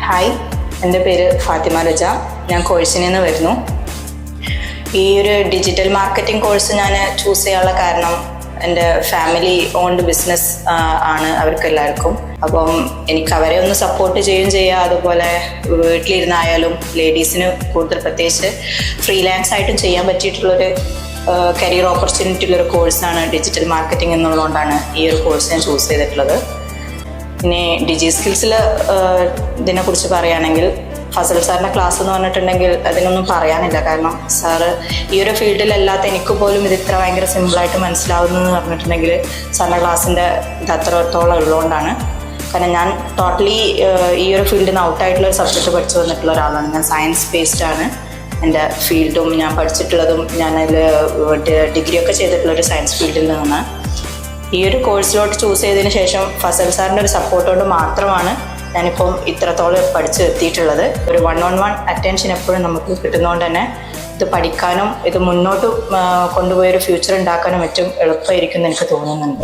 Hi, എൻ്റെ പേര് ഫാത്തിമ രജ. ഞാൻ കോഴ്സിൽ നിന്ന് വരുന്നു. ഈ ഒരു ഡിജിറ്റൽ മാർക്കറ്റിംഗ് കോഴ്സ് ഞാൻ ചൂസ് ചെയ്യാനുള്ള കാരണം എൻ്റെ ഫാമിലി ഓൺഡ് ബിസിനസ് ആണ് അവർക്കെല്ലാവർക്കും. അപ്പം എനിക്ക് അവരെ ഒന്ന് സപ്പോർട്ട് ചെയ്യുകയും ചെയ്യുക. അതുപോലെ വീട്ടിലിരുന്നായാലും ലേഡീസിന് കൂടുതൽ പ്രത്യേകിച്ച് ഫ്രീലാൻസ് ആയിട്ടും ചെയ്യാൻ പറ്റിയിട്ടുള്ളൊരു കരിയർ ഓപ്പർച്യൂണിറ്റി ഉള്ളൊരു കോഴ്സാണ് ഡിജിറ്റൽ മാർക്കറ്റിംഗ് എന്നുള്ളതുകൊണ്ടാണ് ഈ ഒരു കോഴ്സ് ഞാൻ ചൂസ് ചെയ്തിട്ടുള്ളത്. പിന്നെ ഡിജി സ്കിൽസിൽ ഇതിനെക്കുറിച്ച് പറയുകയാണെങ്കിൽ ഫസൽ സാറിൻ്റെ ക്ലാസ് എന്ന് പറഞ്ഞിട്ടുണ്ടെങ്കിൽ അതിനൊന്നും പറയാനില്ല. കാരണം സാറ് ഈ ഒരു ഫീൽഡിലല്ലാത്ത എനിക്ക് പോലും ഇത് ഇത്ര ഭയങ്കര സിമ്പിളായിട്ട് മനസ്സിലാവുന്നതെന്ന് പറഞ്ഞിട്ടുണ്ടെങ്കിൽ സാറിൻ്റെ ക്ലാസ്സിൻ്റെ ഇത് അത്രത്തോളം ഉള്ളതുകൊണ്ടാണ്. കാരണം ഞാൻ ടോട്ടലി ഈ ഒരു ഫീൽഡിൽ നിന്ന് ഔട്ടായിട്ടുള്ളൊരു സബ്ജക്റ്റ് പഠിച്ചു വന്നിട്ടുള്ള ഒരാളാണ്. ഞാൻ സയൻസ് ബേസ്ഡ് ആണ് എൻ്റെ ഫീൽഡും ഞാൻ പഠിച്ചിട്ടുള്ളതും. ഞാനതിൽ ഡിഗ്രിയൊക്കെ ചെയ്തിട്ടുള്ളൊരു സയൻസ് ഫീൽഡിൽ നിന്നാണ്. ഈ ഒരു കോഴ്സിലോട്ട് ചൂസ് ചെയ്തതിന് ശേഷം ഫസൽ സാറിൻ്റെ ഒരു സപ്പോർട്ടോട് മാത്രമാണ് ഞാനിപ്പം ഇത്രത്തോളം പഠിച്ച് എത്തിയിട്ടുള്ളത്. ഒരു 1-on-1 അറ്റൻഷൻ എപ്പോഴും നമുക്ക് കിട്ടുന്നതുകൊണ്ട് തന്നെ ഇത് പഠിക്കാനും ഇത് മുന്നോട്ട് കൊണ്ടുപോയൊരു ഫ്യൂച്ചർ ഉണ്ടാക്കാനും ഏറ്റവും എളുപ്പമായിരിക്കും എന്ന് എനിക്ക് തോന്നുന്നുണ്ട്.